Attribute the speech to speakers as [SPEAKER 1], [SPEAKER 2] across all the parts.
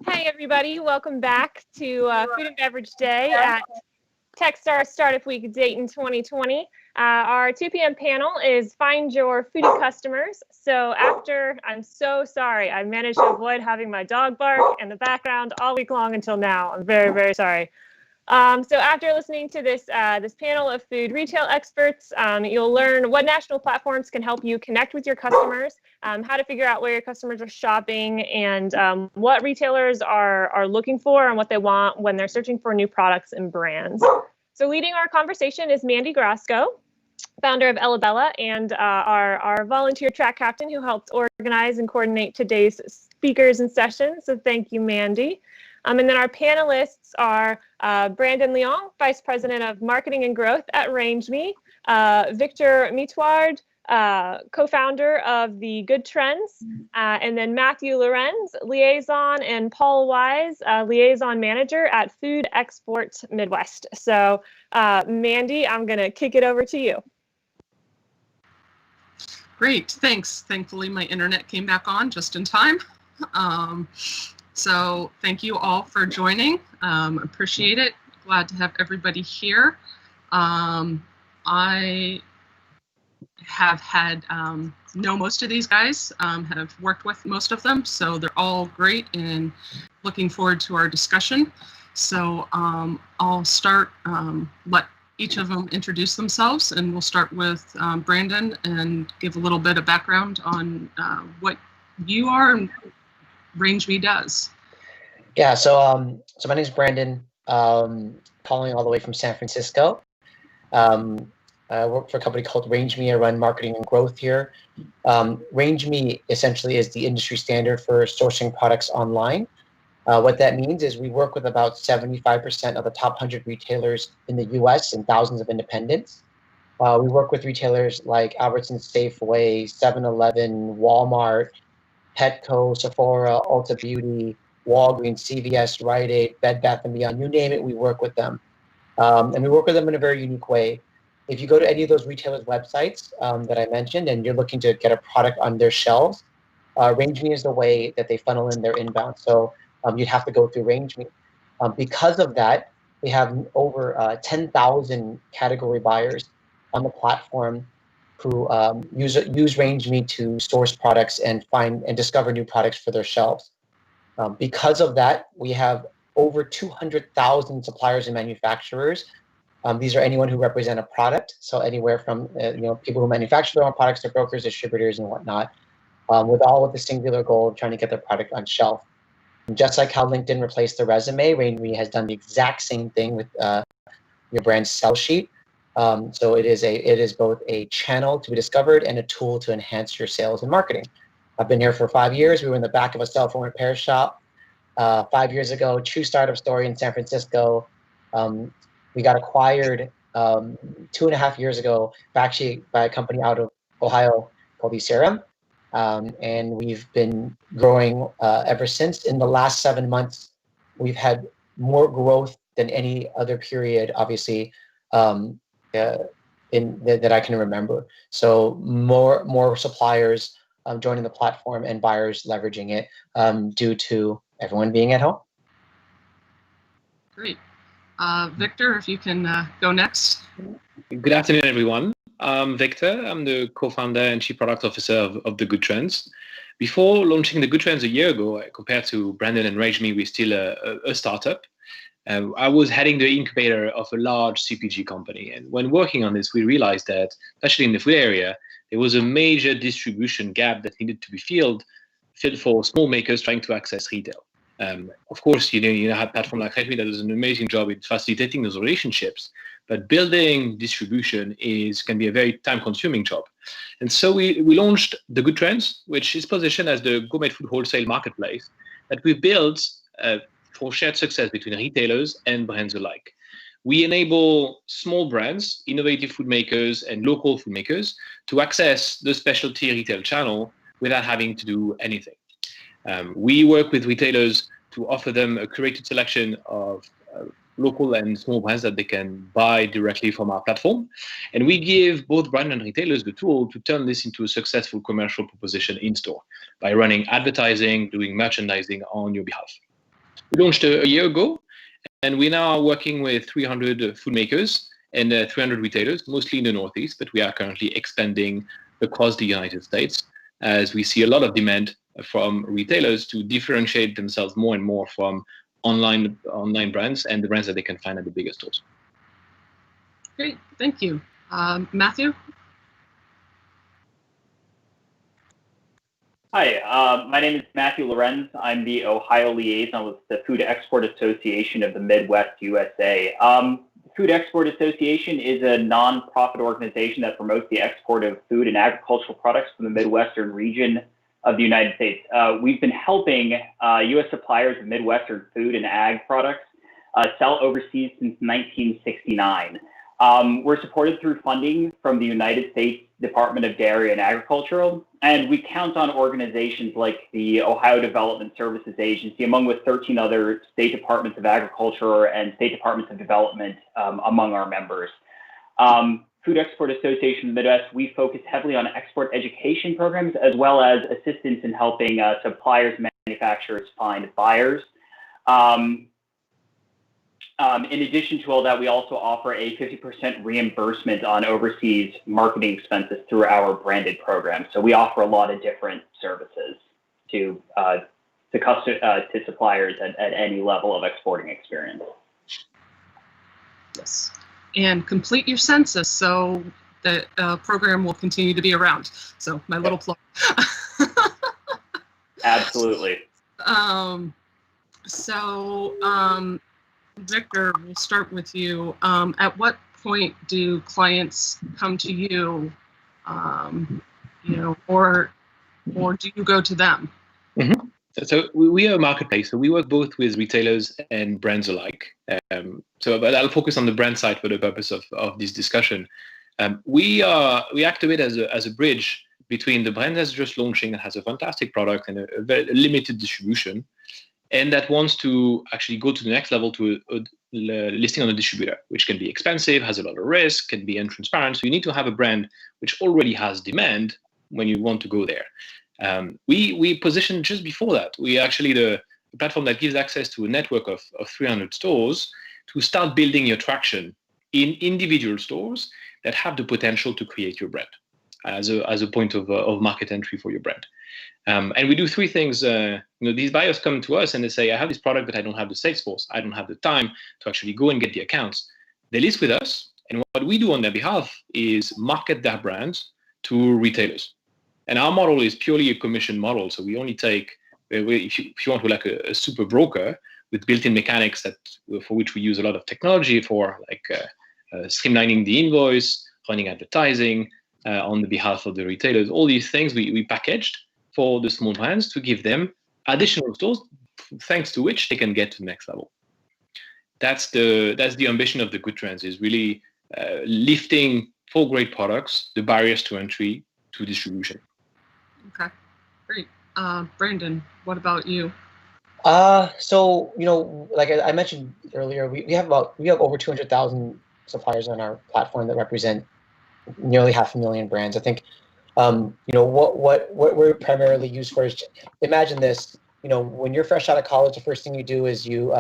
[SPEAKER 1] Hey, everybody. Welcome back to Food and Beverage Day at Techstar Startup Week Dayton 2020. Our 2 p.m. panel is Find Your Foodie Customers. So I'm so sorry. I managed to avoid having my dog bark in the background all week long until now. I'm very, very sorry. So after listening to this panel of food retail experts, you'll learn what national platforms can help you connect with your customers, how to figure out where your customers are shopping, and what retailers are looking for and what they want when they're searching for new products and brands. So leading our conversation is Mandy Grasco, founder of Ellabella, and our volunteer track captain who helped organize and coordinate today's speakers and sessions. So thank you, Mandy. And then our panelists are Brandon Leong, Vice President of Marketing and Growth at RangeMe, Victor Mitward, co-founder of the Good Trends, and then Matthew Lorenz, Liaison, and Paul Wise, Liaison Manager at Food Export Midwest. So Mandy, I'm going to kick it over to you.
[SPEAKER 2] Great, thanks. Thankfully, my internet came back on just in time. So thank you all for joining. Appreciate it. Glad to have everybody here. I have had know most of these guys, have worked with most of them, so they're all great and looking forward to our discussion. So I'll start, let each of them introduce themselves, and we'll start with Brandon and give a little bit of background on what you are and RangeMe does.
[SPEAKER 3] Yeah, so my name is Brandon, calling all the way from San Francisco. I work for a company called RangeMe. I run marketing and growth here. RangeMe essentially is the industry standard for sourcing products online. What that means is we work with about 75% of the top 100 retailers in the US and thousands of independents. We work with retailers like Albertsons, Safeway, 7-Eleven, Walmart, Petco, Sephora, Ulta Beauty, Walgreens, CVS, Rite Aid, Bed Bath & Beyond, you name it, we work with them. And we work with them in a very unique way. If you go to any of those retailers' websites that I mentioned and you're looking to get a product on their shelves, RangeMe is the way that they funnel in their inbound. So you'd have to go through RangeMe. Because of that, we have over 10,000 category buyers on the platform who use RangeMe to source products and find and discover new products for their shelves. Because of that, we have over 200,000 suppliers and manufacturers. These are anyone who represent a product, so anywhere from people who manufacture their own products to brokers, distributors, and whatnot, with the singular goal of trying to get their product on shelf. And just like how LinkedIn replaced the resume, RangeMe has done the exact same thing with your brand's sell sheet. So it is both a channel to be discovered and a tool to enhance your sales and marketing. I've been here for 5 years. We were in the back of a cell phone repair shop 5 years ago. True startup story in San Francisco. We got acquired 2.5 years ago, actually by a company out of Ohio called Eserum. And we've been growing ever since. In the last 7 months, we've had more growth than any other period, obviously, that I can remember. So more suppliers joining the platform and buyers leveraging it due to everyone being at home.
[SPEAKER 2] Great. Victor, if you can go next.
[SPEAKER 4] Good afternoon, everyone. I'm Victor. I'm the co-founder and chief product officer of the Good Trends. Before launching the Good Trends a year ago, compared to Brandon and RangeMe, we're still a startup. I was heading the incubator of a large CPG company. And when working on this, we realized that, especially in the food area, there was a major distribution gap that needed to be filled for small makers trying to access retail. Of course, you have a platform like RangeMe that does an amazing job in facilitating those relationships, but building distribution can be a very time-consuming job. And so we launched the Good Trends, which is positioned as the gourmet food wholesale marketplace that we built for shared success between retailers and brands alike. We enable small brands, innovative food makers, and local food makers to access the specialty retail channel without having to do anything. We work with retailers to offer them a curated selection of local and small brands that they can buy directly from our platform. And we give both brand and retailers the tool to turn this into a successful commercial proposition in store by running advertising, doing merchandising on your behalf. We launched a year ago, and we now are working with 300 food makers and 300 retailers, mostly in the Northeast, but we are currently expanding across the United States as we see a lot of demand from retailers to differentiate themselves more and more from online brands and the brands that they can find at the bigger stores.
[SPEAKER 2] Great, thank you. Matthew?
[SPEAKER 5] Hi, my name is Matthew Lorenz. I'm the Ohio liaison with the Food Export Association of the Midwest USA. Food Export Association is a nonprofit organization that promotes the export of food and agricultural products from the Midwestern region of the United States. We've been helping U.S. suppliers of Midwestern food and ag products sell overseas since 1969. We're supported through funding from the United States Department of Dairy and Agricultural, and we count on organizations like the Ohio Development Services Agency, among with 13 other state departments of agriculture and state departments of development among our members. Food Export Association of the Midwest, we focus heavily on export education programs as well as assistance in helping suppliers, manufacturers find buyers. In addition to all that, we also offer a 50% reimbursement on overseas marketing expenses through our branded program. So we offer a lot of different services to suppliers at any level of exporting experience.
[SPEAKER 2] Yes. And complete your census so that program will continue to be around. So my little plug.
[SPEAKER 5] Absolutely.
[SPEAKER 2] Victor, we'll start with you. At what point do clients come to you, or do you go to them?
[SPEAKER 4] Mm-hmm. So we are a marketplace. So we work both with retailers and brands alike. But I'll focus on the brand side for the purpose of this discussion. We activate as a bridge between the brand that's just launching and has a fantastic product and a very limited distribution, and that wants to actually go to the next level to a listing on a distributor, which can be expensive, has a lot of risk, can be untransparent. So you need to have a brand which already has demand when you want to go there. We position just before that. We actually the platform that gives access to a network of 300 stores to start building your traction in individual stores that have the potential to create your brand as a point of market entry for your brand. And we do three things. These buyers come to us and they say, I have this product, but I don't have the sales force. I don't have the time to actually go and get the accounts. They list with us. And what we do on their behalf is market their brands to retailers. And our model is purely a commission model. So we only take, if you want to like a super broker with built-in mechanics for which we use a lot of technology for, like streamlining the invoice, running advertising on the behalf of the retailers, all these things we packaged for the small brands to give them additional stores, thanks to which they can get to the next level. That's the ambition of the Good Trends, is really lifting for great products the barriers to entry to distribution.
[SPEAKER 2] Okay, great. Brandon, what about you?
[SPEAKER 3] So like I mentioned earlier, we have over 200,000 suppliers on our platform that represent nearly 500,000 brands. I think what we're primarily used for is, imagine this, when you're fresh out of college, the first thing you do is you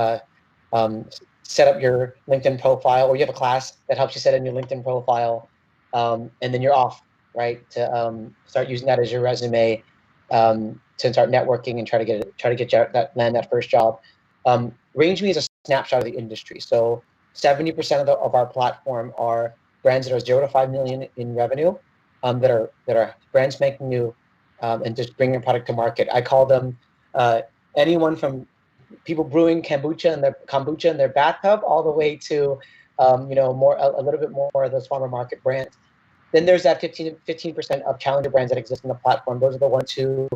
[SPEAKER 3] set up your LinkedIn profile, or you have a class that helps you set in your LinkedIn profile, and then you're off, right, to start using that as your resume, to start networking and try to get land that first job. RangeMe is a snapshot of the industry. So 70% of our platform are brands that are 0 to 5 million in revenue, that are brand spanking new, and just bringing a product to market. I call them anyone from people brewing kombucha in their bathtub, all the way to a little bit more of those farmer market brands. Then there's that 15% of challenger brands that exist on the platform. Those are the ones who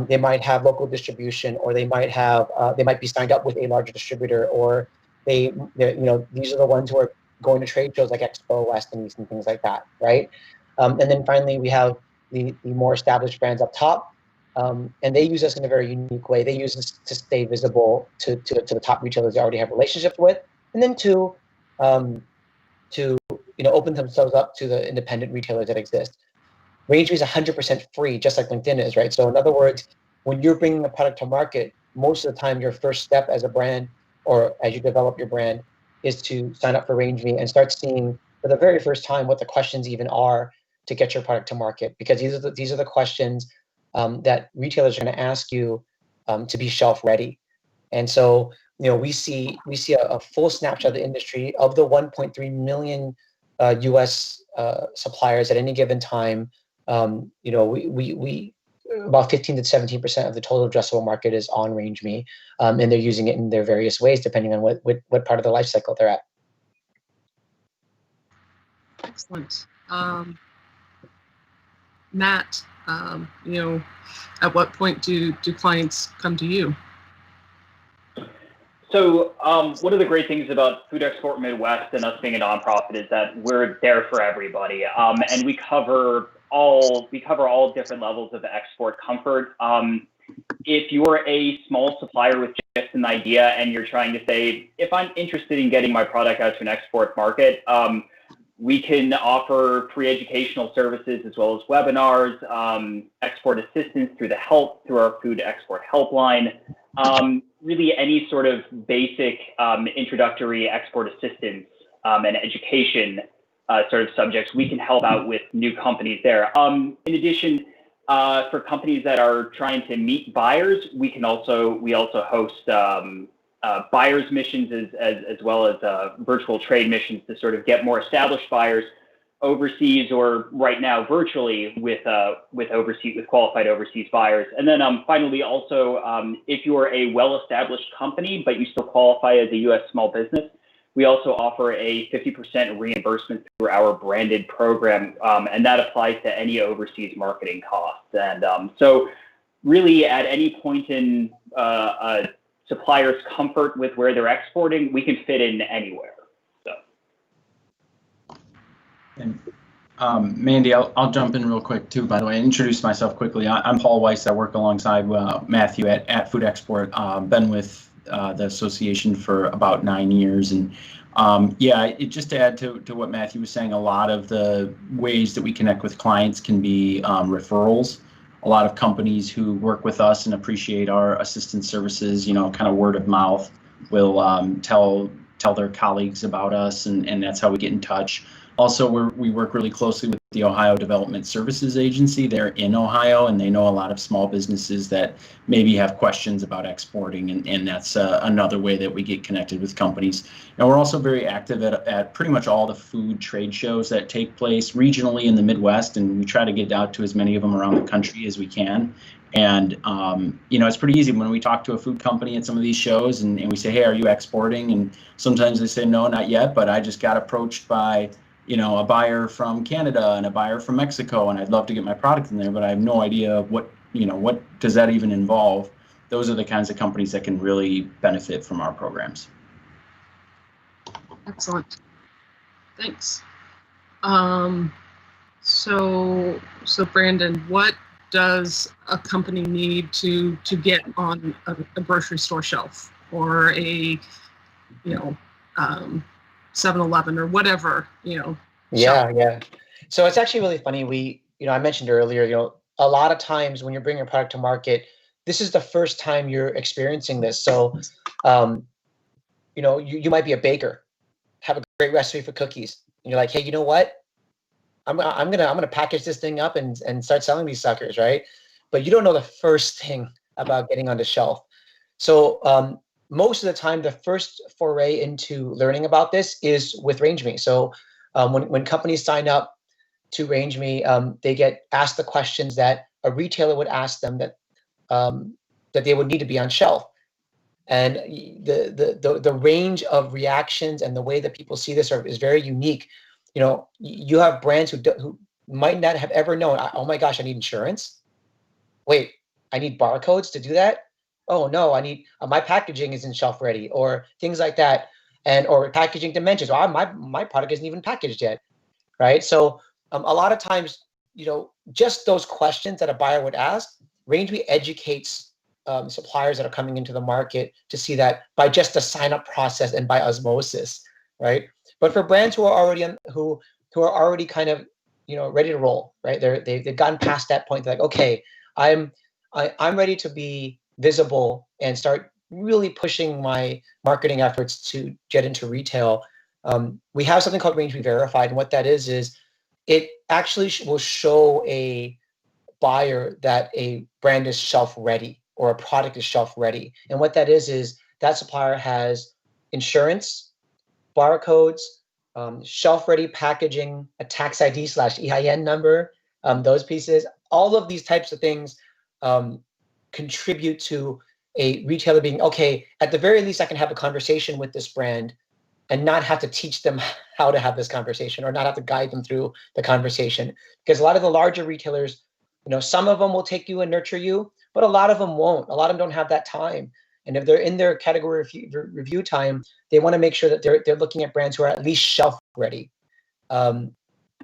[SPEAKER 3] they might have local distribution, or they might be signed up with a larger distributor, or these are the ones who are going to trade shows like Expo West and East and things like that, right? And then finally, we have the more established brands up top, and they use us in a very unique way. They use us to stay visible to the top retailers they already have relationships with, and then to open themselves up to the independent retailers that exist. RangeMe is 100% free, just like LinkedIn is, right? So in other words, when you're bringing a product to market, most of the time your first step as a brand or as you develop your brand is to sign up for RangeMe and start seeing for the very first time what the questions even are to get your product to market, because these are the questions that retailers are going to ask you to be shelf ready. And so, we see a full snapshot of the industry of the 1.3 million U.S. Suppliers at any given time. We about 15 to 17% of the total addressable market is on RangeMe, and they're using it in their various ways depending on what part of the life cycle they're at.
[SPEAKER 2] Excellent. Matt, at what point do clients come to you?
[SPEAKER 5] So one of the great things about Food Export Midwest and us being a nonprofit is that we're there for everybody, and we cover all different levels of export comfort. If you're a small supplier with just an idea and you're trying to say, if I'm interested in getting my product out to an export market, we can offer pre-educational services as well as webinars, export assistance through our food export helpline. Really any sort of basic introductory export assistance and education sort of subjects, we can help out with new companies there. In addition, for companies that are trying to meet buyers, we also host buyers missions as well as virtual trade missions to sort of get more established buyers overseas, or right now virtually with qualified overseas buyers. And then finally, also, if you're a well-established company but you still qualify as a U.S. small business, we also offer a 50% reimbursement through our branded program, and that applies to any overseas marketing costs. And so really at any point in a supplier's comfort with where they're exporting, we can fit in anywhere.
[SPEAKER 6] And Mandy, I'll jump in real quick too, by the way, introduce myself quickly. I'm Paul Weiss. I work alongside Matthew at Food Export. Been with the association for about 9 years. And just to add to what Matthew was saying, a lot of the ways that we connect with clients can be referrals. A lot of companies who work with us and appreciate our assistance services, kind of word of mouth, will tell their colleagues about us, and that's how we get in touch. Also, we work really closely with the Ohio Development Services Agency. They're in Ohio, and they know a lot of small businesses that maybe have questions about exporting, and that's another way that we get connected with companies. And we're also very active at pretty much all the food trade shows that take place regionally in the Midwest, and we try to get out to as many of them around the country as we can. And, it's pretty easy when we talk to a food company at some of these shows and we say, hey, are you exporting? And sometimes they say, no, not yet, but I just got approached by a buyer from Canada and a buyer from Mexico, and I'd love to get my product in there, but I have no idea what does that even involve. Those are the kinds of companies that can really benefit from our programs.
[SPEAKER 2] Excellent. Thanks. So Brandon, what does a company need to get on a grocery store shelf or a 7-Eleven or whatever,
[SPEAKER 3] Yeah. So it's actually really funny. I mentioned earlier, a lot of times when you're bringing a product to market, this is the first time you're experiencing this. So, you might be a baker, have a great recipe for cookies, and you're like, hey, you know what? I'm gonna package this thing up and start selling these suckers, right? But you don't know the first thing about getting on the shelf. So, most of the time, the first foray into learning about this is with RangeMe. So when companies sign up to RangeMe, they get asked the questions that a retailer would ask them that they would need to be on shelf. And the range of reactions and the way that people see this is very unique. You have brands who might not have ever known, oh my gosh, I need insurance. Wait, I need barcodes to do that? Oh no, I need my packaging isn't shelf ready, or things like that, or packaging dimensions. Oh, my product isn't even packaged yet, right? So a lot of times, just those questions that a buyer would ask, RangeMe educates suppliers that are coming into the market to see that by just the sign up process and by osmosis, right? But for brands who are already who are already kind of ready to roll, right? They've gotten past that point. They're like, okay, I'm ready to be visible and start really pushing my marketing efforts to get into retail, we have something called Range Me Verified. And what that is it actually will show a buyer that a brand is shelf ready or a product is shelf ready. And what that is that supplier has insurance, barcodes, shelf ready packaging, a tax ID / EIN number, those pieces. All of these types of things contribute to a retailer being, okay, at the very least, I can have a conversation with this brand and not have to teach them how to have this conversation or not have to guide them through the conversation. Because a lot of the larger retailers, some of them will take you and nurture you, but a lot of them won't. A lot of them don't have that time. And if they're in their category review time, they want to make sure that they're looking at brands who are at least shelf ready. So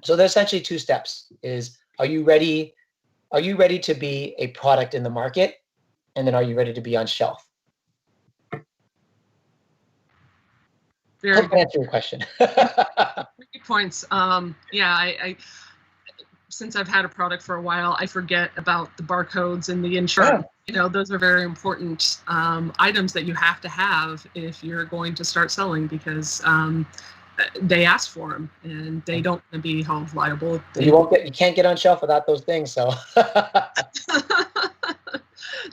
[SPEAKER 3] there's essentially 2 steps: is are you ready to be a product in the market? And then are you ready to be on shelf?
[SPEAKER 2] Very
[SPEAKER 3] Hope I answered your question.
[SPEAKER 2] good points. Yeah, I since I've had a product for a while, I forget about the barcodes and the insurance. Those are very important items that you have to have if you're going to start selling, because they ask for them and they don't want to be held liable.
[SPEAKER 3] You can't get on shelf without those things. So.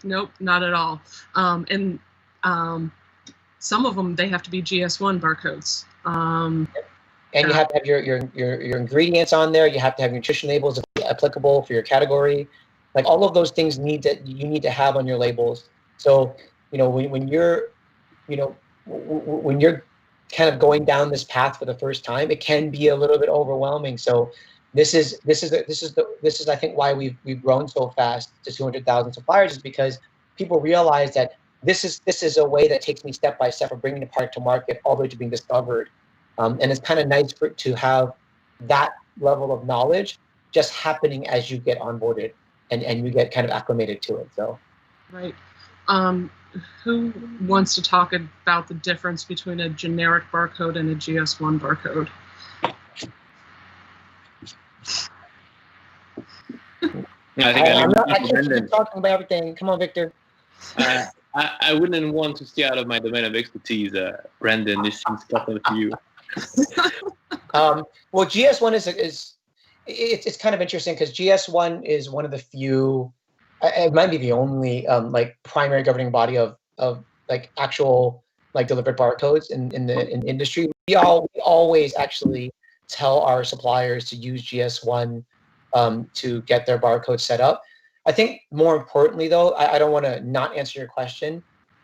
[SPEAKER 2] Nope, not at all. And some of them, they have to be GS1 barcodes.
[SPEAKER 3] And you have to have your ingredients on there. You have to have nutrition labels applicable for your category. Like all of those things you need to have on your labels. So when you're kind of going down this path for the first time, it can be a little bit overwhelming. So this is I think why we've grown so fast to 200,000 suppliers, is because people realize that this is a way that takes me step by step of bringing the product to market all the way to being discovered. And it's kind of nice to have that level of knowledge just happening as you get onboarded and you get kind of acclimated to it. So,
[SPEAKER 2] right. Who wants to talk about the difference between a generic barcode and a GS1 barcode?
[SPEAKER 3] I'm not actually talking about everything. Come on, Victor.
[SPEAKER 4] I wouldn't want to stay out of my domain of expertise, Brandon. This seems proper to you.
[SPEAKER 3] Well, GS1 it's kind of interesting because GS1 is one of the few, it might be the only primary governing body of actual delivered barcodes in the industry. We always actually tell our suppliers to use GS1 to get their barcode set up. I think more importantly, though, I don't want to not answer your question,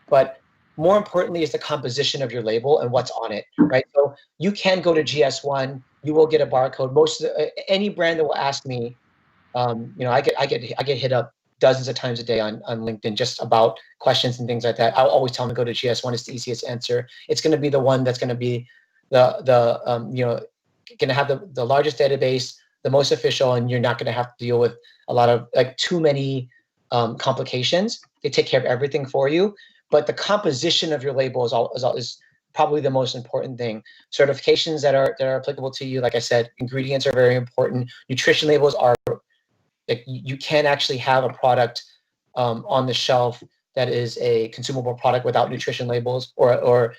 [SPEAKER 3] but more importantly is the composition of your label and what's on it, right? So you can go to GS1, you will get a barcode. Any brand that will ask me, I get hit up dozens of times a day on LinkedIn just about questions and things like that. I'll always tell them to go to GS1. It's the easiest answer. It's going to be the one that's going to be going to have the largest database, the most official, and you're not going to have to deal with a lot of too many complications. They take care of everything for you, but the composition of your label is probably the most important thing. Certifications that are applicable to you, like I said, ingredients are very important. Nutrition labels are you can't actually have a product on the shelf that is a consumable product without nutrition labels or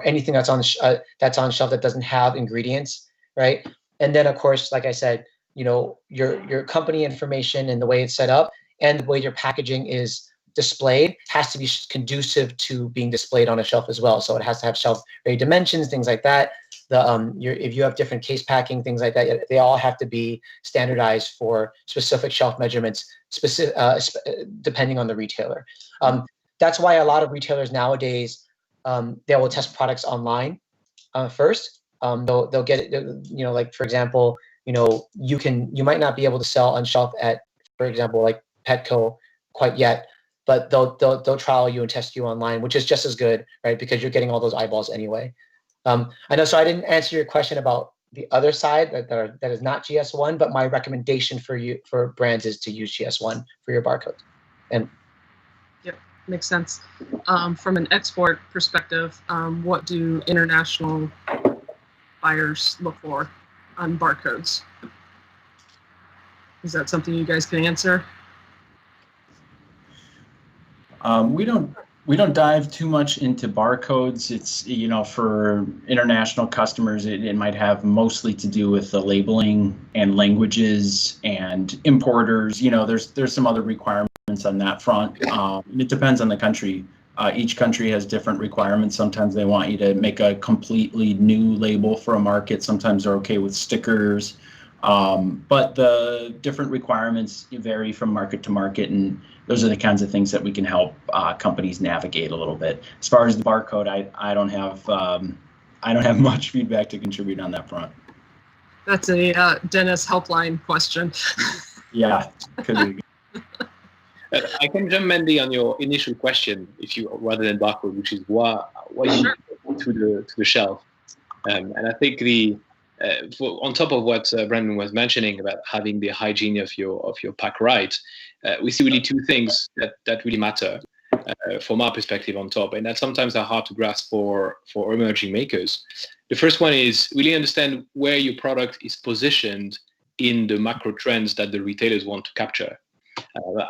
[SPEAKER 3] anything that's on shelf that doesn't have ingredients, right? And then of course, like I said, your company information and the way it's set up and the way your packaging is displayed has to be conducive to being displayed on a shelf as well. So it has to have shelf ready dimensions, things like that. If you have different case packing, things like that, they all have to be standardized for specific shelf measurements, depending on the retailer. That's why a lot of retailers nowadays, they will test products online first. They'll get it, like for example, you might not be able to sell on shelf at, for example, like Petco quite yet, but they'll trial you and test you online, which is just as good, right? Because you're getting all those eyeballs anyway. I know, so I didn't answer your question about the other side that is not GS1, but my recommendation for brands is to use GS1 for your barcodes. And
[SPEAKER 2] yep, makes sense. From an export perspective, what do international buyers look for on barcodes? Is that something you guys can answer?
[SPEAKER 6] We don't dive too much into barcodes. It's, you know, for international customers, it might have mostly to do with the labeling and languages and importers. You know, there's some other requirements on that front. And it depends on the country. Each country has different requirements. Sometimes they want you to make a completely new label for a market. Sometimes they're okay with stickers. But the different requirements vary from market to market, and those are the kinds of things that we can help companies navigate a little bit. As far as the barcode, I don't have much feedback to contribute on that front.
[SPEAKER 2] That's a Dennis helpline question.
[SPEAKER 6] Yeah, could be.
[SPEAKER 4] I can jump, Mandy, on your initial question, if you rather than barcode, which is why you to the shelf. And I think on top of what Brandon was mentioning about having the hygiene of your pack right, we see really two things that really matter from our perspective on top, and that sometimes are hard to grasp for emerging makers. The first one is really understand where your product is positioned in the macro trends that the retailers want to capture.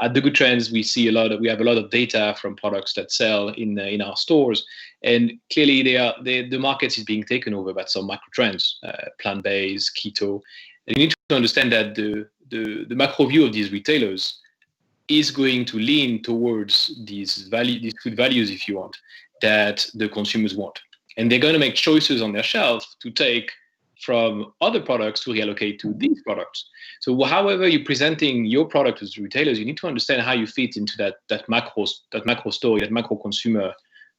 [SPEAKER 4] At the Good Trends, we have a lot of data from products that sell in our stores, and clearly the market is being taken over by some macro trends, plant-based, keto. And you need to understand that the macro view of these retailers is going to lean towards these food values, if you want, that the consumers want, and they're going to make choices on their shelf to take from other products to reallocate to these products. So however you're presenting your product to retailers, you need to understand how you fit into that macro story, that macro consumer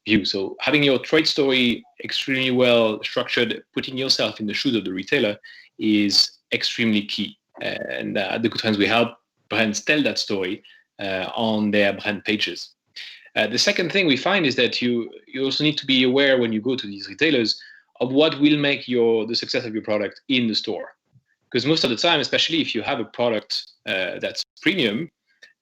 [SPEAKER 4] view. So having your trade story extremely well structured, putting yourself in the shoes of the retailer is extremely key. And at the Good Trends, we help brands tell that story on their brand pages. The second thing we find is that you also need to be aware when you go to these retailers of what will make the success of your product in the store. Because most of the time, especially if you have a product that's premium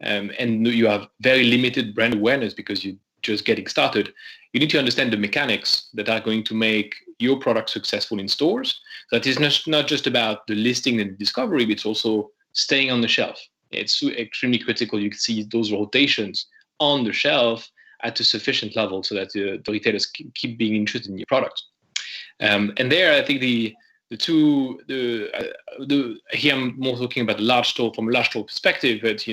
[SPEAKER 4] and you have very limited brand awareness because you're just getting started, you need to understand the mechanics that are going to make your product successful in stores. That is not just about the listing and discovery, but it's also staying on the shelf. It's extremely critical you can see those rotations on the shelf at a sufficient level so that the retailers keep being interested in your product. And there, I think here I'm more talking about the large store from a large store perspective, but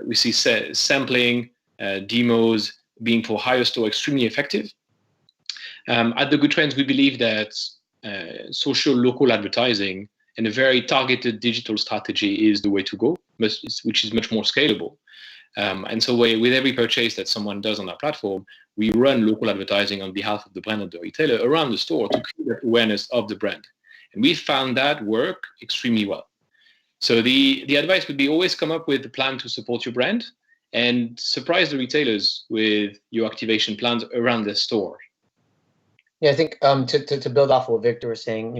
[SPEAKER 4] we see sampling, demos being for higher store extremely effective. At the Good Trends, we believe that social local advertising and a very targeted digital strategy is the way to go, which is much more scalable. And so with every purchase that someone does on our platform, we run local advertising on behalf of the brand of the retailer around the store to create awareness of the brand. And we found that work extremely well. So the advice would be always come up with a plan to support your brand and surprise the retailers with your activation plans around the store.
[SPEAKER 3] Yeah, I think to build off of what Victor was saying,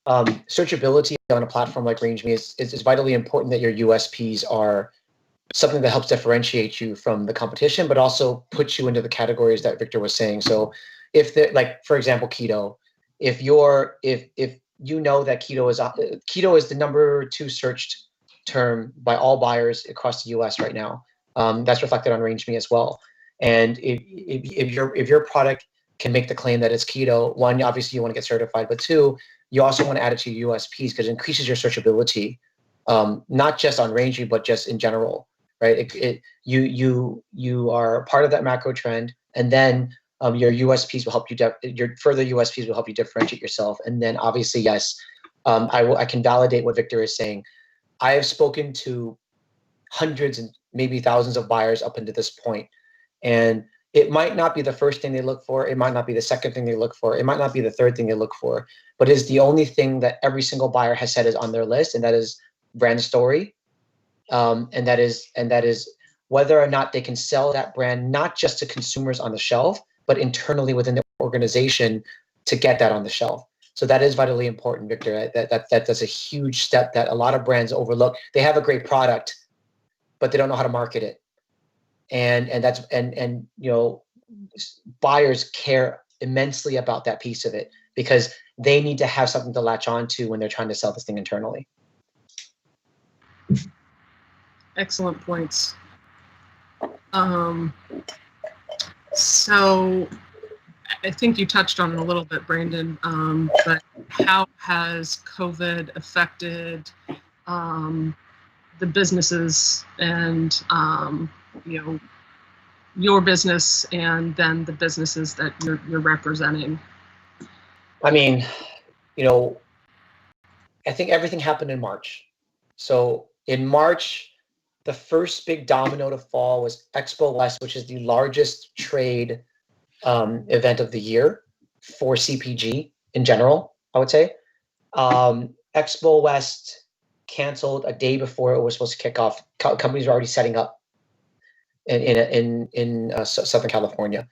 [SPEAKER 3] searchability on a platform like RangeMe is vitally important, that your USPs are something that helps differentiate you from the competition, but also puts you into the categories that Victor was saying. So for example, keto, if you know that keto is the number 2 searched term by all buyers across the US right now, that's reflected on RangeMe as well. And if your product can make the claim that it's keto, one, obviously you want to get certified, but two, you also want to add it to your USPs because it increases your searchability, not just on RangeMe, but just in general. Right, you are part of that macro trend, and then your USPs will help you. Your further USPs will help you differentiate yourself, and then obviously, yes, I can validate what Victor is saying. I have spoken to hundreds and maybe thousands of buyers up into this point, and it might not be the first thing they look for. It might not be the second thing they look for. It might not be the third thing they look for, but it's the only thing that every single buyer has said is on their list, and that is brand story. And that is whether or not they can sell that brand, not just to consumers on the shelf, but internally within the organization to get that on the shelf. So that is vitally important, Victor. That's a huge step that a lot of brands overlook. They have a great product, but they don't know how to market it. And buyers care immensely about that piece of it because they need to have something to latch on to when they're trying to sell this thing internally.
[SPEAKER 2] Excellent points. So I think you touched on it a little bit, Brandon, but how has COVID affected the businesses and, your business and then the businesses that you're representing?
[SPEAKER 3] I mean, I think everything happened in March. So in March, the first big domino to fall was Expo West, which is the largest trade event of the year for CPG in general, I would say. Expo West canceled a day before it was supposed to kick off. Companies were already setting up in Southern California.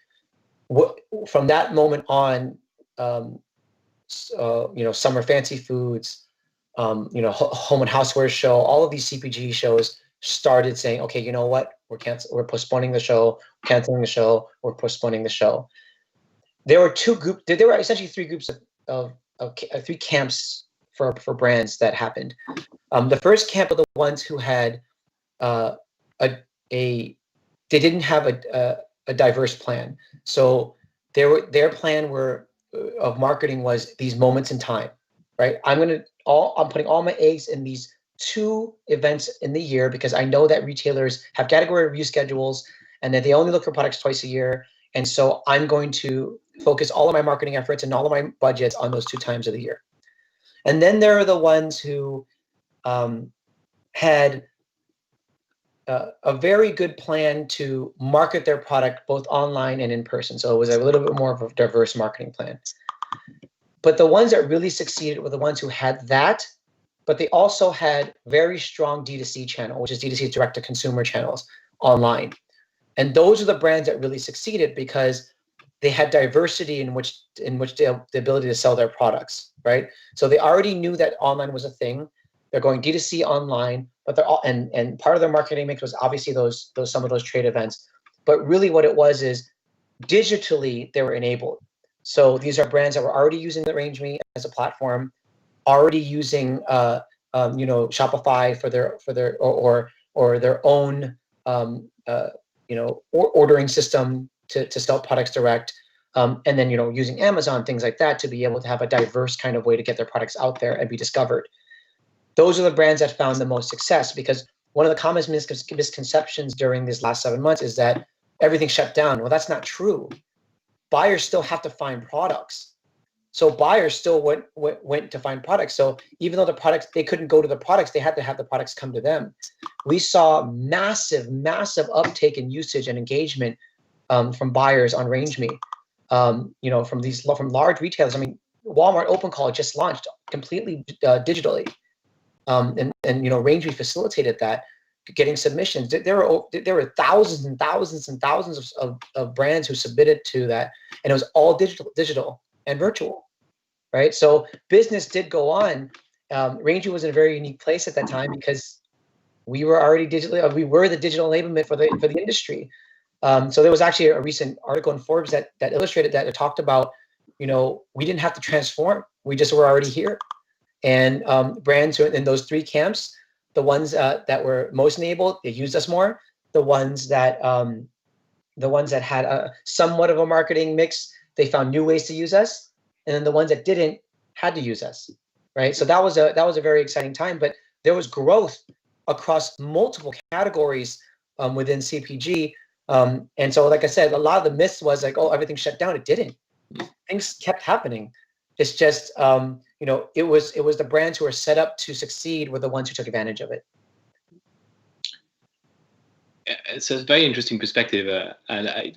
[SPEAKER 3] From that moment on, Summer Fancy Foods, Home and Houseware Show, all of these CPG shows started saying, okay, you know what? We're postponing the show, canceling the show, we're postponing the show. There were there were essentially three groups of three camps for brands that happened. The first camp are the ones who had they didn't have a diverse plan. So their plan of marketing was these moments in time, right? I'm putting all my eggs in these 2 events in the year because I know that retailers have category review schedules and that they only look for products twice a year. And so I'm going to focus all of my marketing efforts and all of my budgets on those 2 times of the year. And then there are the ones who had a very good plan to market their product both online and in person. So it was a little bit more of a diverse marketing plan. But the ones that really succeeded were the ones who had that, but they also had very strong D2C channel, which is D2C direct to consumer channels online. And those are the brands that really succeeded because they had diversity in which they have the ability to sell their products, right? So they already knew that online was a thing. They're going D2C online, but they're all and part of their marketing mix was obviously those some of those trade events. But really what it was is digitally they were enabled. So these are brands that were already using the Range Me as a platform, already using Shopify for their or their own ordering system to sell products direct, and then using Amazon, things like that, to be able to have a diverse kind of way to get their products out there and be discovered. Those are the brands that found the most success because one of the common misconceptions during these last 7 months is that everything shut down. Well, that's not true. Buyers still have to find products. So buyers still went to find products. So even though the products, they couldn't go to the products, they had to have the products come to them. We saw massive uptake in usage and engagement from buyers on Range Me, from large retailers. I mean, Walmart Open Call just launched completely digitally. And Range Me facilitated that, getting submissions. There were thousands and thousands and thousands of brands who submitted to that, and it was all digital and virtual, right? So business did go on. Range Me was in a very unique place at that time because we were already we were the digital enablement for the industry. So there was actually a recent article in Forbes that illustrated that. It talked about, we didn't have to transform. We just were already here. And brands in those 3 camps, the ones that were most enabled, they used us more. The ones that had a somewhat of a marketing mix, they found new ways to use us. And then the ones that didn't had to use us, right? So that was a very exciting time. But there was growth across multiple categories within CPG. And so, like I said, a lot of the myths was like, oh, everything shut down. It didn't. Things kept happening. It's just, it was the brands who were set up to succeed were the ones who took advantage of it.
[SPEAKER 4] It's a very interesting perspective, and I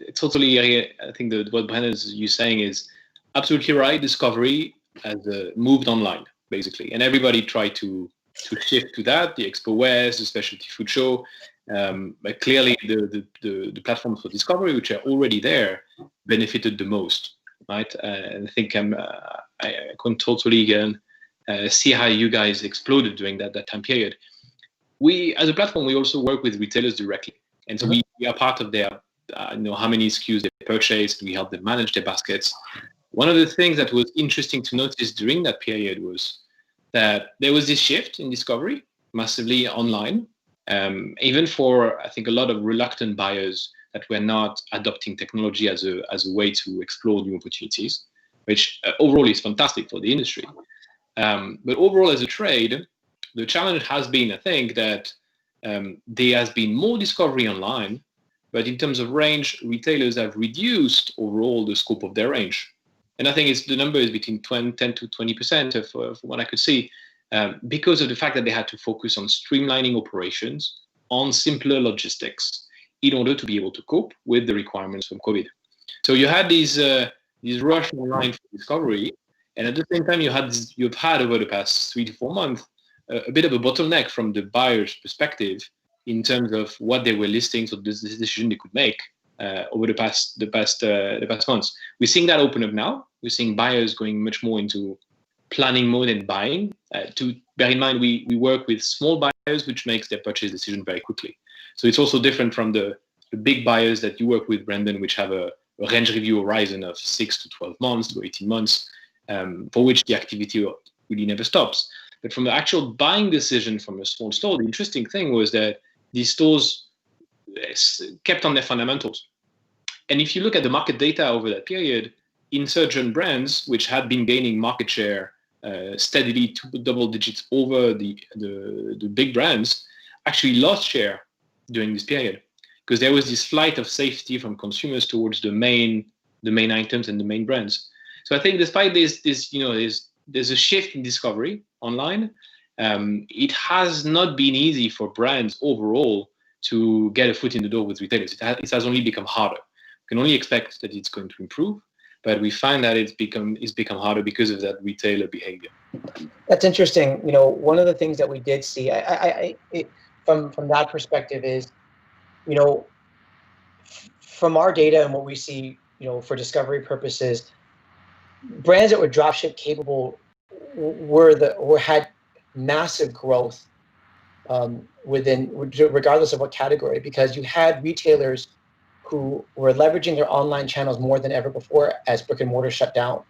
[SPEAKER 4] think that what Brandon is saying is absolutely right. Discovery has moved online basically, and everybody tried to shift to that. The Expo West, the specialty food show, but clearly the platforms for discovery, which are already there, benefited the most. Right, and I think I can totally see how you guys exploded during that time period. We, as a platform, we also work with retailers directly, and so we are part of their, how many SKUs they purchased. We help them manage their baskets. One of the things that was interesting to notice during that period was that there was this shift in discovery, massively online, even for, I think, a lot of reluctant buyers that were not adopting technology as a way to explore new opportunities, which overall is fantastic for the industry. But overall, as a trade, the challenge has been, I think, that there has been more discovery online, but in terms of range, retailers have reduced overall the scope of their range. And I think the number is between 10 to 20% from what I could see, because of the fact that they had to focus on streamlining operations, on simpler logistics, in order to be able to cope with the requirements from COVID. So you had these rush online for discovery, and at the same time you've had over the past 3 to 4 months a bit of a bottleneck from the buyer's perspective in terms of what they were listing, so this decision they could make over the past months. We're seeing that open up now. We're seeing buyers going much more into planning mode and buying. To bear in mind, we work with small buyers, which makes their purchase decision very quickly. So it's also different from the big buyers that you work with, Brandon, which have a range review horizon of 6 to 12 months to 18 months, for which the activity really never stops. But from the actual buying decision from a small store, the interesting thing was that these stores kept on their fundamentals. And if you look at the market data over that period, insurgent brands, which had been gaining market share steadily to double digits over the big brands, actually lost share during this period, because there was this flight of safety from consumers towards the main items and the main brands. So I think despite there's a shift in discovery online, it has not been easy for brands overall to get a foot in the door with retailers. It has only become harder. We can only expect that it's going to improve, but we find that it's become harder because of that retailer behavior.
[SPEAKER 3] That's interesting. One of the things that we did see, from that perspective is, from our data and what we see, for discovery purposes, brands that were dropship capable had massive growth regardless of what category, because you had retailers who were leveraging their online channels more than ever before as brick and mortar shut down,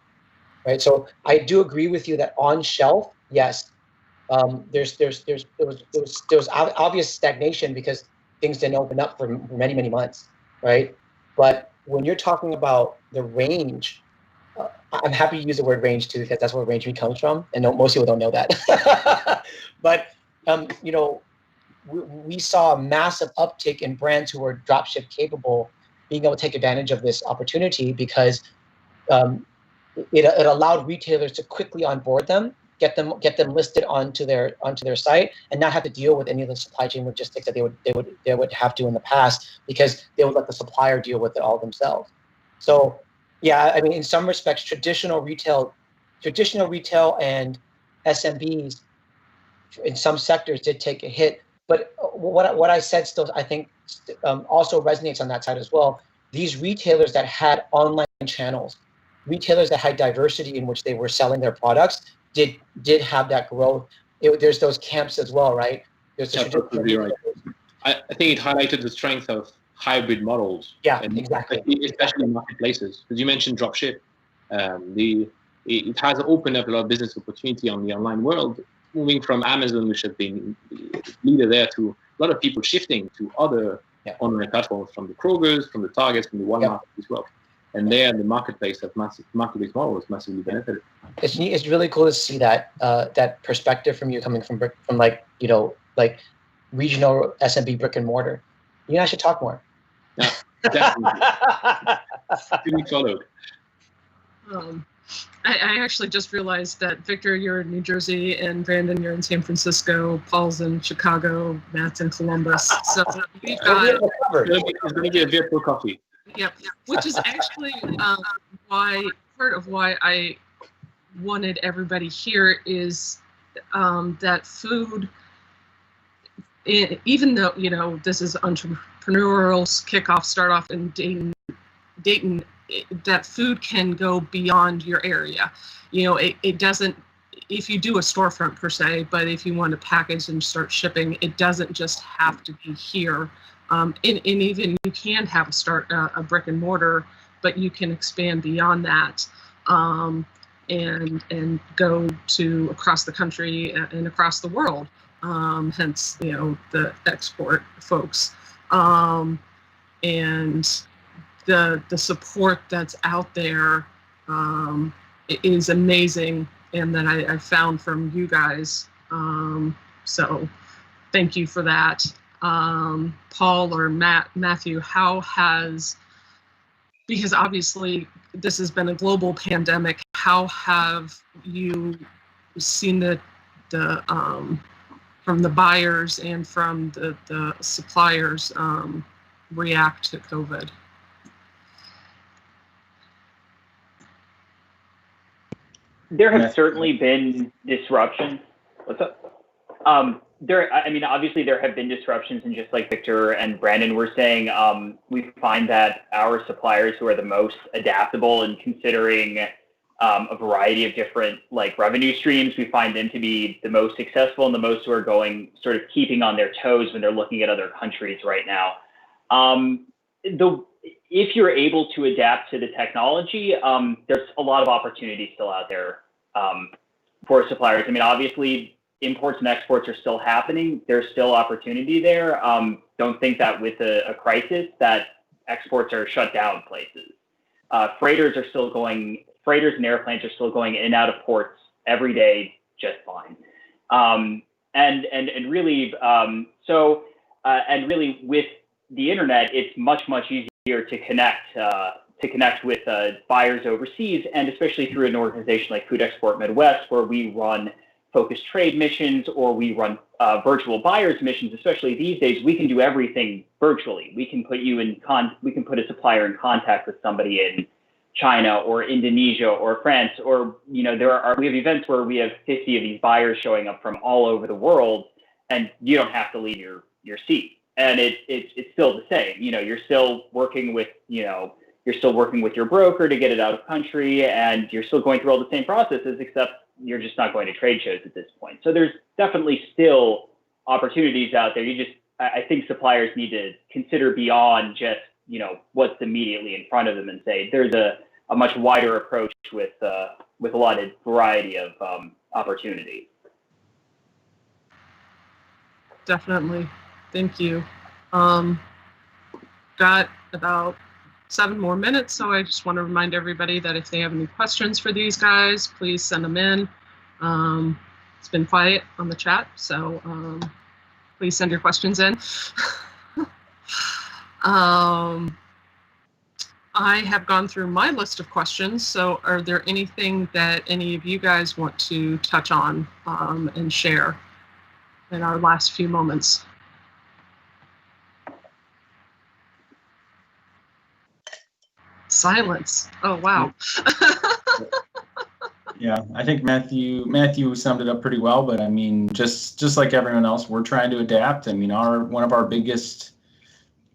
[SPEAKER 3] right? So I do agree with you that on shelf, yes, there was obvious stagnation because things didn't open up for many, many months, right? But when you're talking about the range, I'm happy to use the word range too, because that's where range comes from, and most people don't know that. But we saw a massive uptick in brands who were dropship capable being able to take advantage of this opportunity, because it allowed retailers to quickly onboard them, get them listed onto their site, and not have to deal with any of the supply chain logistics that they would have to in the past, because they would let the supplier deal with it all themselves. So yeah, I mean, in some respects, traditional retail and SMBs in some sectors did take a hit. But what I said still, I think, also resonates on that side as well. These retailers that had online channels, retailers that had diversity in which they were selling their products, did have that growth. There's those camps as well, right? There's
[SPEAKER 4] absolutely right. I think it highlighted the strength of hybrid models.
[SPEAKER 3] Yeah, exactly.
[SPEAKER 4] Especially in marketplaces, because you mentioned dropship. It has opened up a lot of business opportunity on the online world, moving from Amazon, which has been leader there, to a lot of people shifting to other online platforms, from the Krogers, from the Targets, from the Walmart as well. And there, the marketplace marketplace model has massively benefited.
[SPEAKER 3] It's really cool to see that perspective from you, coming from like regional SMB brick and mortar. You and I should talk more.
[SPEAKER 4] Yeah, definitely. To be followed.
[SPEAKER 2] I actually just realized that, Victor, you're in New Jersey, and Brandon, you're in San Francisco, Paul's in Chicago, Matt's in Columbus. So we've got...
[SPEAKER 4] It's going to be a virtual coffee.
[SPEAKER 2] Yep, which is actually part of why I wanted everybody here is that food, even though, this is entrepreneurial kickoff, start off in Dayton, that food can go beyond your area. It doesn't, if you do a storefront per se, but if you want to package and start shipping, it doesn't just have to be here. And even you can have a brick and mortar, but you can expand beyond that, and go to across the country and across the world. hence, the export folks. And the support that's out there is amazing, and that I found from you guys. So thank you for that. Paul or Matthew, because obviously this has been a global pandemic, how have you seen the from the buyers and from the suppliers react to COVID?
[SPEAKER 5] There have certainly been disruptions. What's up? Obviously there have been disruptions, and just like Victor and Brandon were saying, we find that our suppliers who are the most adaptable and considering a variety of different revenue streams, we find them to be the most successful and the most who are going sort of keeping on their toes when they're looking at other countries right now. If you're able to adapt to the technology, there's a lot of opportunity still out there for suppliers. Obviously, imports and exports are still happening. There's still opportunity there. Don't think that with a crisis that exports are shut down places. Freighters and airplanes are still going in and out of ports every day just fine. And really with the internet, it's much easier to connect with buyers overseas, and especially through an organization like Food Export Midwest, where we run focused trade missions, or we run virtual buyers missions. Especially these days, we can do everything virtually. We can put a supplier in contact with somebody in China or Indonesia or France, or we have events where we have 50 of these buyers showing up from all over the world, and you don't have to leave your seat. And it's still the same. You're still working with your broker to get it out of country, and you're still going through all the same processes, except you're just not going to trade shows at this point. So there's definitely still opportunities out there. I think suppliers need to consider beyond just, what's immediately in front of them, and say there's a much wider approach with a lot of variety of opportunity.
[SPEAKER 2] Definitely. Thank you. Got about 7 more minutes, so I just want to remind everybody that if they have any questions for these guys, please send them in. It's been quiet on the chat, so please send your questions in. I have gone through my list of questions, so are there anything that any of you guys want to touch on and share in our last few moments? Silence. Oh, wow.
[SPEAKER 6] Yeah, I think Matthew summed it up pretty well, but just like everyone else, we're trying to adapt. One of our biggest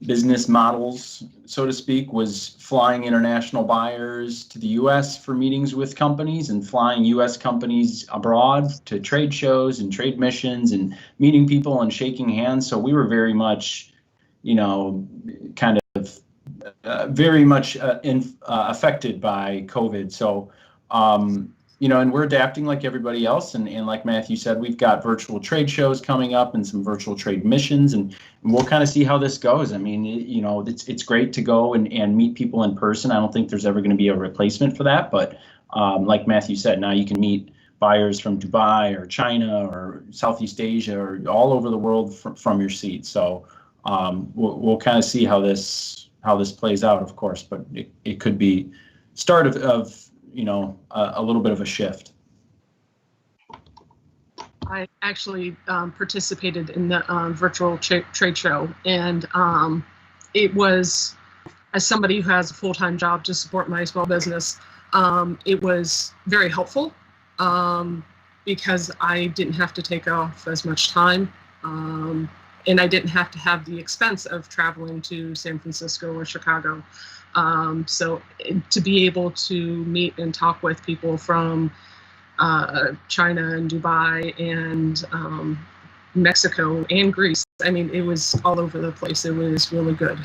[SPEAKER 6] business models, so to speak, was flying international buyers to the U.S. for meetings with companies, and flying U.S. companies abroad to trade shows and trade missions and meeting people and shaking hands. So we were very much, very much affected by COVID. So, and we're adapting like everybody else. And like Matthew said, we've got virtual trade shows coming up and some virtual trade missions, and we'll kind of see how this goes. It's great to go and meet people in person. I don't think there's ever going to be a replacement for that. But like Matthew said, now you can meet buyers from Dubai or China or Southeast Asia or all over the world from your seat. So we'll kind of see how this plays out, of course, but it could be start of a little bit of a shift.
[SPEAKER 2] I actually participated in the virtual trade show, and it was, as somebody who has a full-time job to support my small business, it was very helpful because I didn't have to take off as much time. And I didn't have to have the expense of traveling to San Francisco or Chicago. So to be able to meet and talk with people from China and Dubai and Mexico and Greece, it was all over the place. It was really good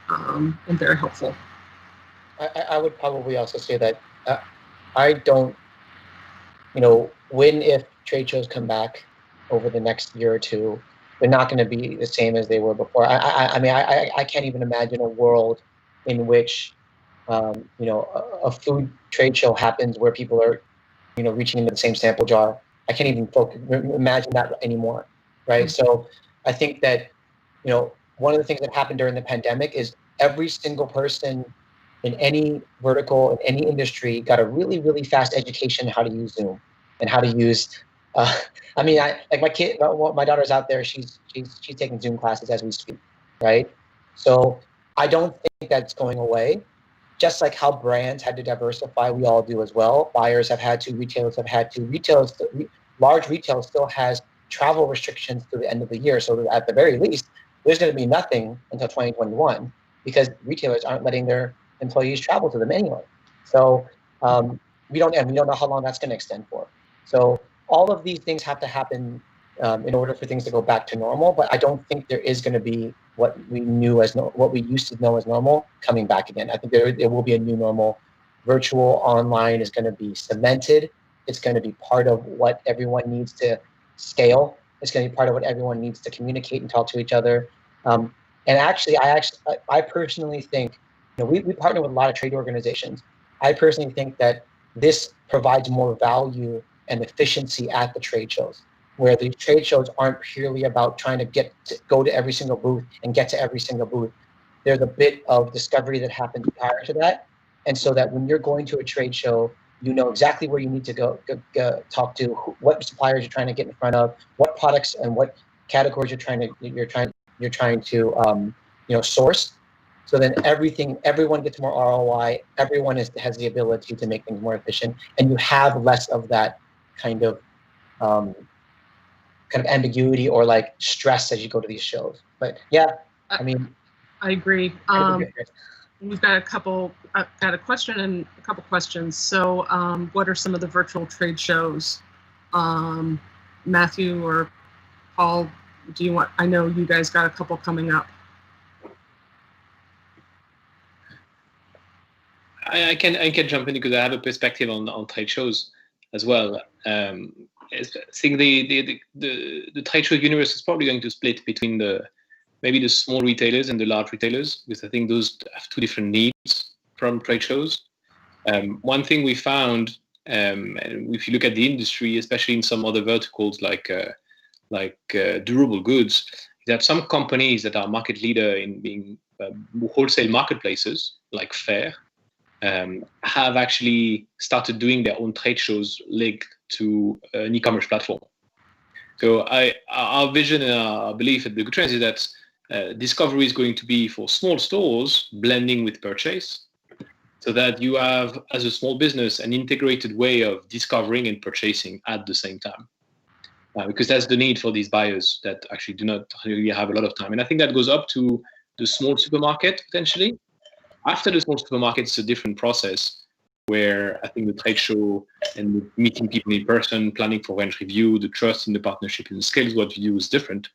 [SPEAKER 2] and very helpful.
[SPEAKER 3] I would probably also say that I don't, if trade shows come back, over the next year or two. They're not going to be the same as they were before. I mean, I can't even imagine a world in which, a food trade show happens where people are, reaching into the same sample jar. I can't even imagine that anymore, right? So I think that, one of the things that happened during the pandemic is every single person in any vertical, in any industry, got a really, really fast education how to use Zoom and how to use. I mean, like my daughter's out there. She's taking Zoom classes as we speak, right? So I don't think that's going away. Just like how brands had to diversify, we all do as well. Buyers have had to, retailers have had to. Large retail still has travel restrictions through the end of the year. So at the very least, there's going to be nothing until 2021 because retailers aren't letting their employees travel to them anyway. So we don't know how long that's going to extend for. So all of these things have to happen in order for things to go back to normal. But I don't think there is going to be what we used to know as normal coming back again. I think there will be a new normal. Virtual online is going to be cemented. It's going to be part of what everyone needs to scale. It's going to be part of what everyone needs to communicate and talk to each other. And actually, I personally think, we partner with a lot of trade organizations. I personally think that this provides more value and efficiency at the trade shows, where the trade shows aren't purely about trying to go to every single booth and get to every single booth. There's a bit of discovery that happens prior to that. And so that when you're going to a trade show, you know exactly where you need to go talk to, what suppliers you're trying to get in front of, what products and what categories you're trying to source. So then everyone gets more ROI. Everyone has the ability to make things more efficient, and you have less of that kind of ambiguity or like stress as you go to these shows. But yeah, I mean,
[SPEAKER 2] I agree. We've got a question and a couple questions. So what are some of the virtual trade shows? Matthew or Paul, I know you guys got a couple coming up.
[SPEAKER 4] I can jump in because I have a perspective on trade shows as well. I think the trade show universe is probably going to split between maybe the small retailers and the large retailers, because I think those have two different needs from trade shows. One thing we found, and if you look at the industry, especially in some other verticals like durable goods, that some companies that are market leader in being wholesale marketplaces like Fair have actually started doing their own trade shows linked to an e-commerce platform. So our vision and our belief at the Good Trends is that discovery is going to be for small stores blending with purchase, so that you have, as a small business, an integrated way of discovering and purchasing at the same time. Because that's the need for these buyers that actually do not really have a lot of time. And I think that goes up to the small supermarket potentially. After the small supermarket, it's a different process where I think the trade show and meeting people in person, planning for range review, the trust in the partnership and the scales what you do is different.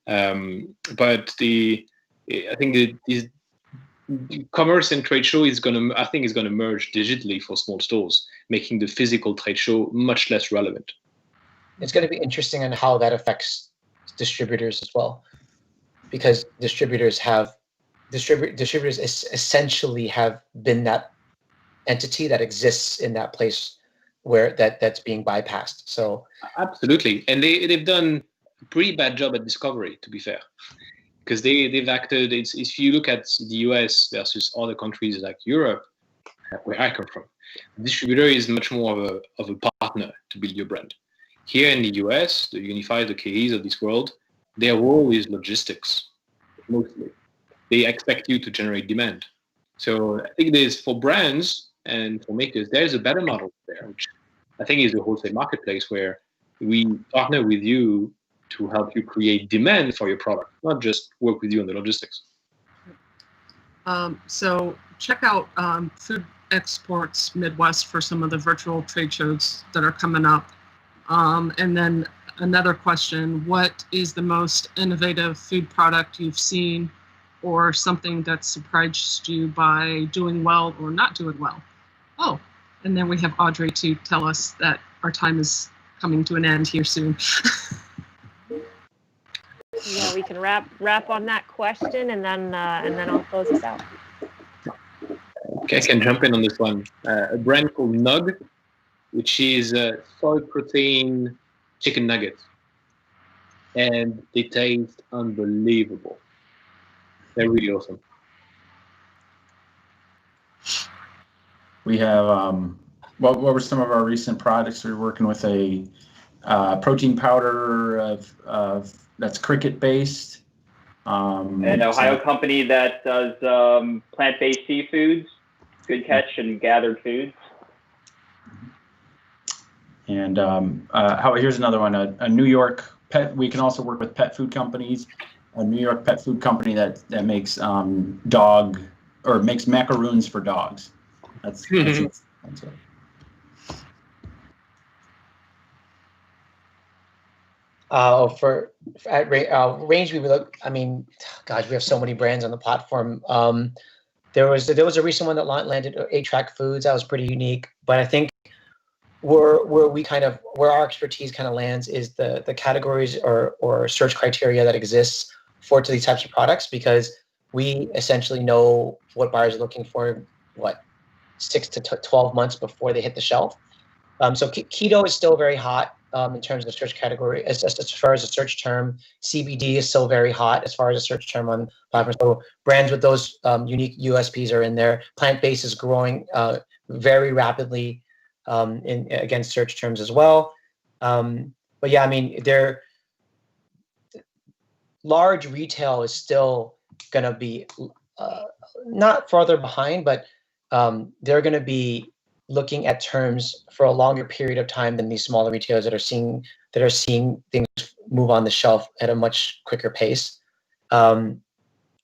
[SPEAKER 4] But I think the commerce and trade show is going to merge digitally for small stores, making the physical trade show much less relevant.
[SPEAKER 3] It's going to be interesting on how that affects distributors as well, because distributors essentially have been that entity that exists in that place where that's being bypassed. So
[SPEAKER 4] absolutely, and they've done a pretty bad job at discovery, to be fair, because they've acted. If you look at the US versus other countries like Europe, where I come from, the distributor is much more of a partner to build your brand. Here in the US, the Unify, the KEs of this world, their role is logistics, mostly. They expect you to generate demand. So I think there's, for brands and for makers, there's a better model there, which I think is a wholesale marketplace where we partner with you to help you create demand for your product, not just work with you on the logistics.
[SPEAKER 2] So check out Food Exports Midwest for some of the virtual trade shows that are coming up. And then another question, what is the most innovative food product you've seen, or something that surprised you by doing well or not doing well? Oh, and then we have Audrey to tell us that our time is coming to an end here soon.
[SPEAKER 1] yeah, we can wrap on that question, and then I'll close us out.
[SPEAKER 4] Okay, I can jump in on this one. A brand called Nug, which is soy protein chicken nuggets, and they taste unbelievable. They're really awesome.
[SPEAKER 6] We have what were some of our recent products? We're working with a protein powder of that's cricket based.
[SPEAKER 5] An Ohio company that does plant-based seafoods, Good Catch and Gathered Foods.
[SPEAKER 6] And here's another one, a New York pet. We can also work with pet food companies. A New York pet food company that makes makes macaroons for dogs. That's it.
[SPEAKER 3] At Range, we look. I mean, gosh, we have so many brands on the platform. There was a recent one that landed, 8-Track Foods. That was pretty unique. But I think where our expertise kind of lands is the categories or search criteria that exists for these types of products, because we essentially know what buyers are looking for, 6 to 12 months before they hit the shelf. So keto is still very hot in terms of the search category. As far as a search term, CBD is still very hot as far as a search term on platforms. So brands with those unique USPs are in there. Plant-based is growing very rapidly against search terms as well. But yeah, I mean, large retail is still going to be not farther behind, but they're going to be looking at terms for a longer period of time than these smaller retailers that are seeing things move on the shelf at a much quicker pace, and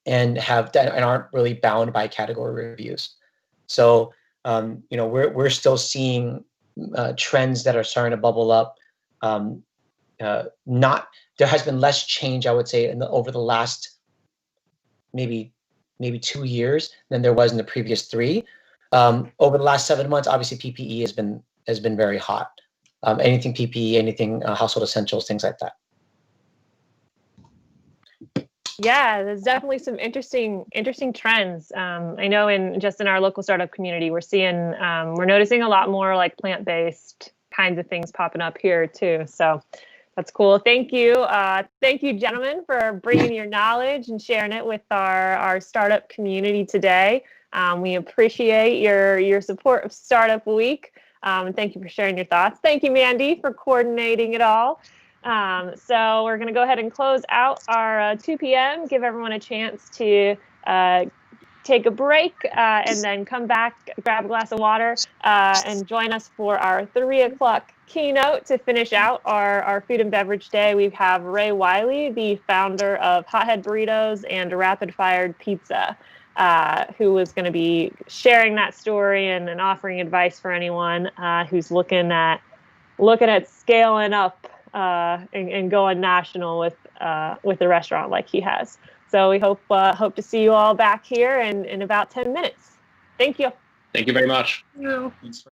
[SPEAKER 3] aren't really bound by category reviews. So we're still seeing trends that are starting to bubble up. There has been less change, I would say, over the last maybe 2 years than there was in the previous 3. Over the last 7 months, obviously PPE has been very hot. Anything PPE, anything household essentials, things like that.
[SPEAKER 1] Yeah, there's definitely some interesting trends. I know in our local startup community, we're noticing a lot more like plant-based kinds of things popping up here too. So that's cool. Thank you, gentlemen, for bringing your knowledge and sharing it with our startup community today. We appreciate your support of Startup Week. And thank you for sharing your thoughts. Thank you, Mandy, for coordinating it all. So we're going to go ahead and close out our 2 p.m., give everyone a chance to take a break and then come back, grab a glass of water, and join us for our 3 o'clock keynote to finish out our food and beverage day. We have Ray Wiley, the founder of Hothead Burritos and Rapid Fired Pizza, who is going to be sharing that story and offering advice for anyone who's looking at scaling up and going national with the restaurant like he has. So we hope to see you all back here in about 10 minutes. Thank you.
[SPEAKER 4] Thank you very much.
[SPEAKER 2] Yeah.
[SPEAKER 6] Thanks.